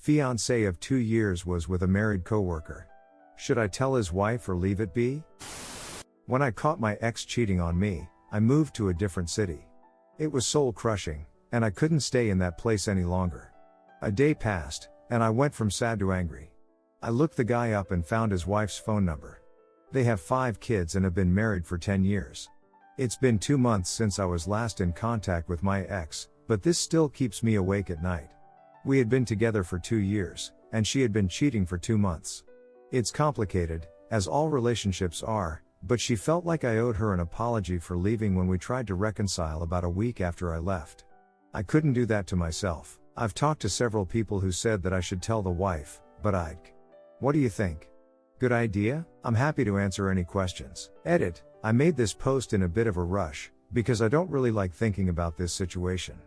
Fiancé of 2 years was with a married coworker. Should I tell his wife or leave it be? When I caught my ex cheating on me, I moved to a different city. It was soul crushing, and I couldn't stay in that place any longer. A day passed, and I went from sad to angry. I looked the guy up and found his wife's phone number. They have 5 kids and have been married for 10 years. It's been 2 months since I was last in contact with my ex, but this still keeps me awake at night. We had been together for 2 years, and she had been cheating for 2 months. It's complicated, as all relationships are, but she felt like I owed her an apology for leaving when we tried to reconcile about a week after I left. I couldn't do that to myself. I've talked to several people who said that I should tell the wife, but what do you think? Good idea? I'm happy to answer any questions. Edit: I made this post in a bit of a rush, because I don't really like thinking about this situation.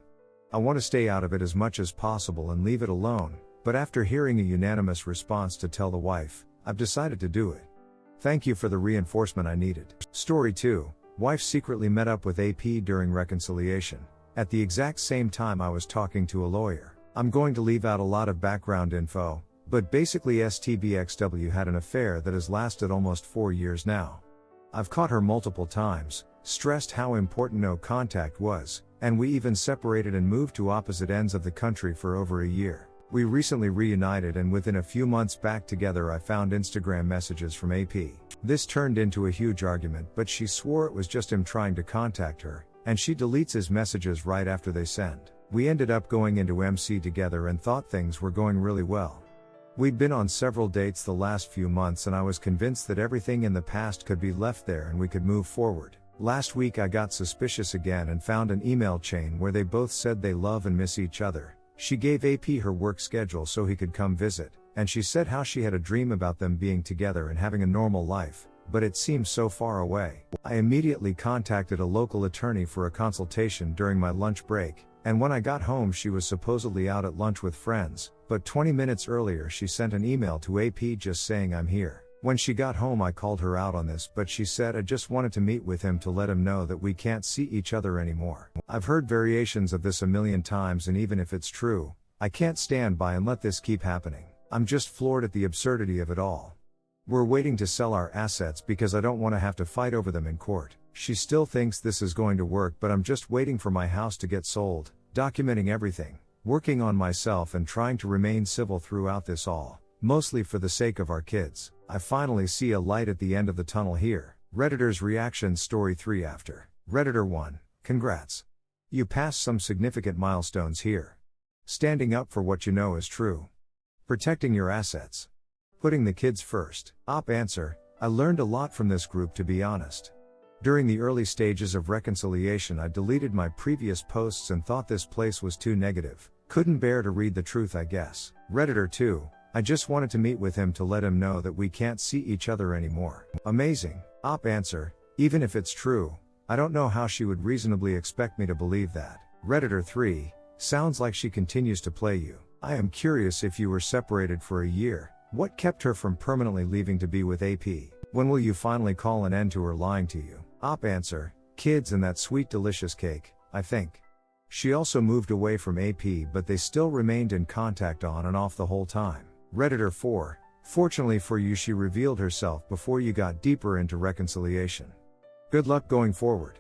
I want to stay out of it as much as possible and leave it alone, but after hearing a unanimous response to tell the wife, I've decided to do it. Thank you for the reinforcement I needed. Story 2. Wife secretly met up with AP during reconciliation. At the exact same time I was talking to a lawyer. I'm going to leave out a lot of background info, but basically STBXW had an affair that has lasted almost 4 years now. I've caught her multiple times, stressed how important no contact was, and we even separated and moved to opposite ends of the country for over a year. We recently reunited, and within a few months back together I found Instagram messages from AP. This turned into a huge argument, but she swore it was just him trying to contact her, and she deletes his messages right after they send. We ended up going into MC together and thought things were going really well. We'd been on several dates the last few months, and I was convinced that everything in the past could be left there and we could move forward. Last week I got suspicious again and found an email chain where they both said they love and miss each other. She gave AP her work schedule so he could come visit, and she said how she had a dream about them being together and having a normal life, but it seems so far away. I immediately contacted a local attorney for a consultation during my lunch break, and when I got home she was supposedly out at lunch with friends, but 20 minutes earlier she sent an email to AP just saying I'm here. When she got home I called her out on this, but she said I just wanted to meet with him to let him know that we can't see each other anymore. I've heard variations of this a million times, and even if it's true, I can't stand by and let this keep happening. I'm just floored at the absurdity of it all. We're waiting to sell our assets because I don't want to have to fight over them in court. She still thinks this is going to work, but I'm just waiting for my house to get sold, documenting everything, working on myself and trying to remain civil throughout this all, mostly for the sake of our kids. I finally see a light at the end of the tunnel here. Redditor's reaction. Story 3 after. Redditor 1. Congrats. You passed some significant milestones here. Standing up for what you know is true. Protecting your assets. Putting the kids first. Op answer: I learned a lot from this group, to be honest. During the early stages of reconciliation I deleted my previous posts and thought this place was too negative. Couldn't bear to read the truth, I guess. Redditor 2. I just wanted to meet with him to let him know that we can't see each other anymore. Amazing. Op answer: even if it's true, I don't know how she would reasonably expect me to believe that. Redditor 3. Sounds like she continues to play you. I am curious, if you were separated for a year, what kept her from permanently leaving to be with AP? When will you finally call an end to her lying to you? Op answer: kids and that sweet delicious cake, I think. She also moved away from AP, but they still remained in contact on and off the whole time. Redditor 4. Fortunately for you she revealed herself before you got deeper into reconciliation. Good luck going forward.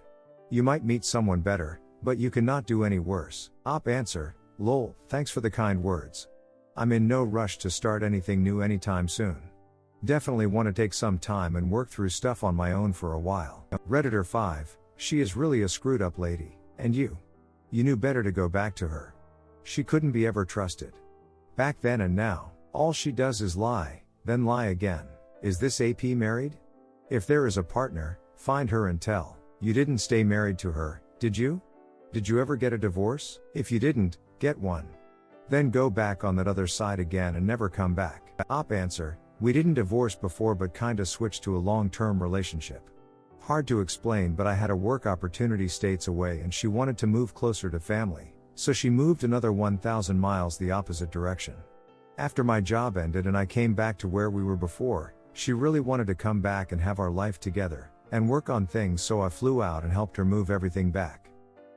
You might meet someone better, but you cannot do any worse. Op answer: lol, thanks for the kind words. I'm in no rush to start anything new anytime soon. Definitely want to take some time and work through stuff on my own for a while. Redditor 5. She is really a screwed up lady, and you knew better to go back to her. She couldn't be ever trusted. Back then and now, all she does is lie, then lie again. Is this AP married? If there is a partner, find her and tell. You didn't stay married to her, did you? Did you ever get a divorce? If you didn't, get one. Then go back on that other side again and never come back. Op answer: we didn't divorce before, but kinda switched to a long-term relationship. Hard to explain, but I had a work opportunity states away and she wanted to move closer to family, so she moved another 1,000 miles the opposite direction. After my job ended and I came back to where we were before, she really wanted to come back and have our life together, and work on things, so I flew out and helped her move everything back.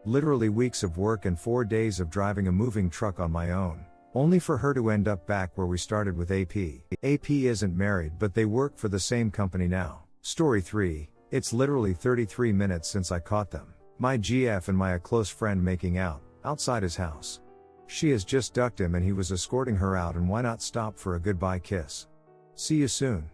Literally weeks of work and 4 days of driving a moving truck on my own, only for her to end up back where we started with AP. AP isn't married, but they work for the same company now. Story 3, it's literally 33 minutes since I caught them. My GF and a close friend making out, outside his house. She has just ducked him and he was escorting her out, and why not stop for a goodbye kiss? See you soon.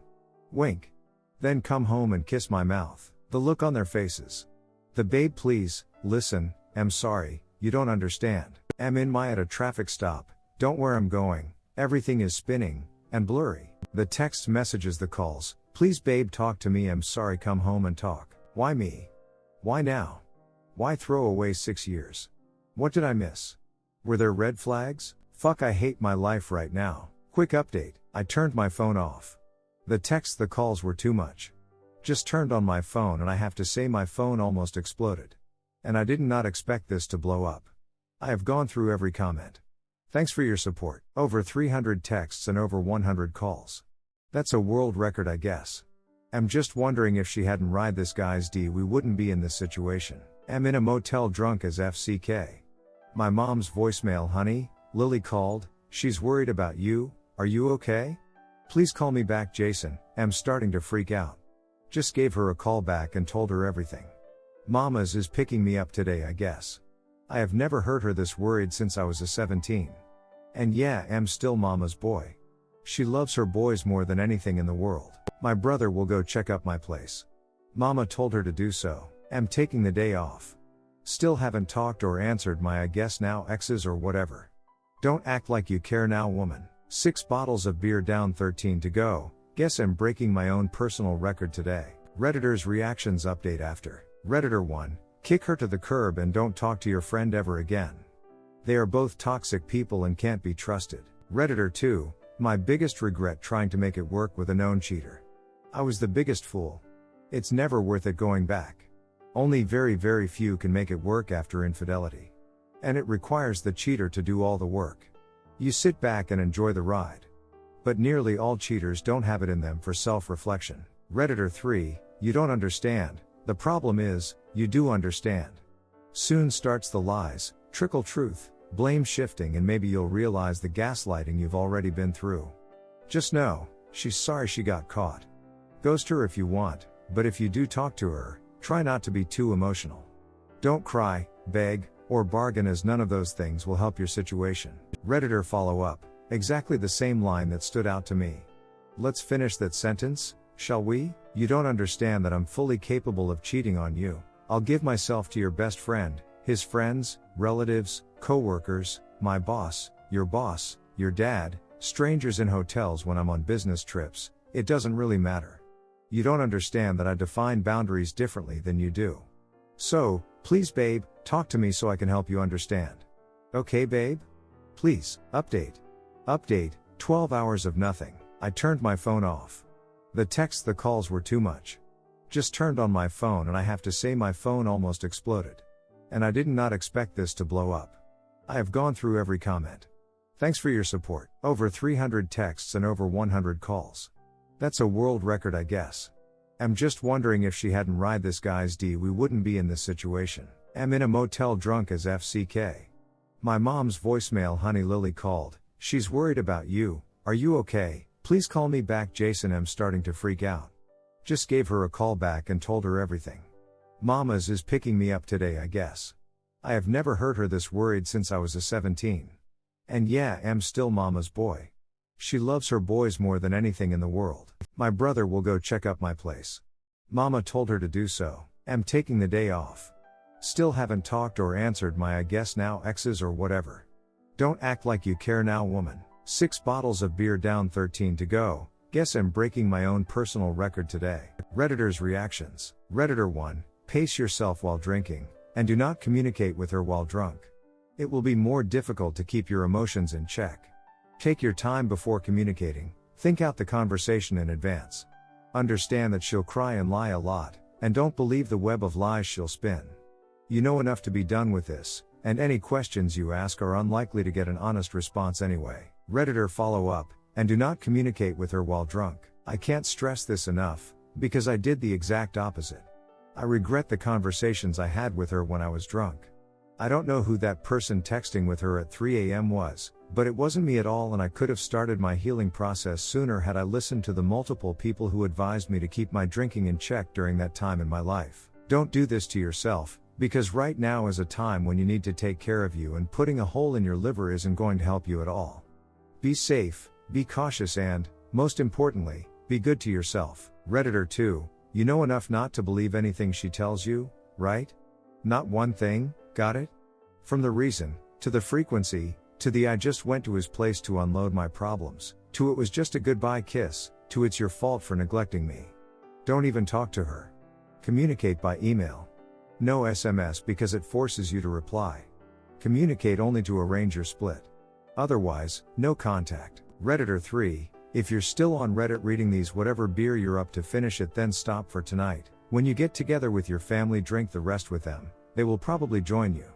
Wink. Then come home and kiss my mouth. The look on their faces. The babe, please, listen, I'm sorry, you don't understand. I'm at a traffic stop, don't where I'm going, everything is spinning, and blurry. The texts, messages, the calls, please babe talk to me, I'm sorry, come home and talk. Why me? Why now? Why throw away 6 years? What did I miss? Were there red flags? Fuck, I hate my life right now. Quick update, I turned my phone off. The texts, the calls were too much. Just turned on my phone and I have to say my phone almost exploded. And I did not expect this to blow up. I have gone through every comment. Thanks for your support. Over 300 texts and over 100 calls. That's a world record, I guess. I'm just wondering if she hadn't ride this guy's D, we wouldn't be in this situation. I'm in a motel drunk as FCK. My mom's voicemail, honey, Lily called, she's worried about you, are you okay? Please call me back, Jason, I'm starting to freak out. Just gave her a call back and told her everything. Mama's is picking me up today, I guess. I have never heard her this worried since I was a 17. And yeah, I'm still mama's boy. She loves her boys more than anything in the world. My brother will go check up my place. Mama told her to do so. I'm taking the day off. Still haven't talked or answered my I guess now exes or whatever. Don't act like you care now, woman. 6 bottles of beer down, 13 to go. Guess I'm breaking my own personal record today. Redditors reactions update after. Redditor 1, kick her to the curb and don't talk to your friend ever again. They are both toxic people and can't be trusted. Redditor 2, my biggest regret trying to make it work with a known cheater. I was the biggest fool. It's never worth it going back. Only very few can make it work after infidelity. And it requires the cheater to do all the work. You sit back and enjoy the ride. But nearly all cheaters don't have it in them for self-reflection. Redditor 3, you don't understand. The problem is, you do understand. Soon starts the lies, trickle truth, blame shifting, and maybe you'll realize the gaslighting you've already been through. Just know, she's sorry she got caught. Ghost her if you want, but if you do talk to her, try not to be too emotional. Don't cry, beg, or bargain, as none of those things will help your situation. Redditor follow up, exactly the same line that stood out to me. Let's finish that sentence, shall we? You don't understand that I'm fully capable of cheating on you. I'll give myself to your best friend, his friends, relatives, coworkers, my boss, your dad, strangers in hotels when I'm on business trips. It doesn't really matter. You don't understand that I define boundaries differently than you do. So, please babe, talk to me so I can help you understand. Okay babe? Please, update. Update, 12 hours of nothing. I turned my phone off. The texts, the calls were too much. Just turned on my phone and I have to say my phone almost exploded. And I did not expect this to blow up. I have gone through every comment. Thanks for your support. Over 300 texts and over 100 calls. That's a world record, I guess. I'm just wondering if she hadn't ride this guy's D, we wouldn't be in this situation. I'm in a motel drunk as FCK. My mom's voicemail, honey, Lily called, she's worried about you, are you okay? Please call me back, Jason, I'm starting to freak out. Just gave her a call back and told her everything. Mama's is picking me up today, I guess. I have never heard her this worried since I was a 17. And yeah, I'm still mama's boy. She loves her boys more than anything in the world. My brother will go check up my place. Mama told her to do so. I'm taking the day off. Still haven't talked or answered my I guess now exes or whatever. Don't act like you care now, woman. 6 bottles of beer down, 13 to go. Guess I'm breaking my own personal record today. Redditors reactions. Redditor 1, pace yourself while drinking, and do not communicate with her while drunk. It will be more difficult to keep your emotions in check. Take your time before communicating, think out the conversation in advance. Understand that she'll cry and lie a lot, and don't believe the web of lies she'll spin. You know enough to be done with this, and any questions you ask are unlikely to get an honest response anyway. Redditor follow up, and do not communicate with her while drunk. I can't stress this enough, because I did the exact opposite. I regret the conversations I had with her when I was drunk. I don't know who that person texting with her at 3 a.m. was, but it wasn't me at all, and I could have started my healing process sooner had I listened to the multiple people who advised me to keep my drinking in check during that time in my life. Don't do this to yourself, because right now is a time when you need to take care of you, and putting a hole in your liver isn't going to help you at all. Be safe, be cautious, and, most importantly, be good to yourself. Redditor 2, you know enough not to believe anything she tells you, right? Not one thing, got it? From the reason, to the frequency, to the I just went to his place to unload my problems, to it was just a goodbye kiss, to it's your fault for neglecting me. Don't even talk to her. Communicate by email. No SMS because it forces you to reply. Communicate only to arrange your split. Otherwise, no contact. Redditor 3, if you're still on Reddit reading these, whatever beer you're up to, finish it, then stop for tonight. When you get together with your family, drink the rest with them. They will probably join you.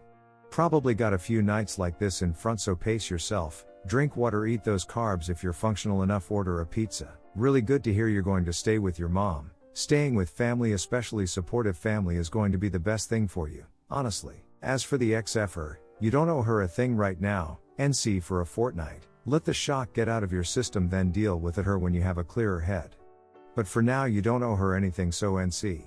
Probably got a few nights like this in front, so pace yourself. Drink water, eat those carbs. If you're functional enough, order a pizza. Really good to hear you're going to stay with your mom. Staying with family, especially supportive family, is going to be the best thing for you, honestly. As for the ex-effer, you don't owe her a thing right now. NC for a fortnight. Let the shock get out of your system, then deal with it her when you have a clearer head. But for now you don't owe her anything, so NC.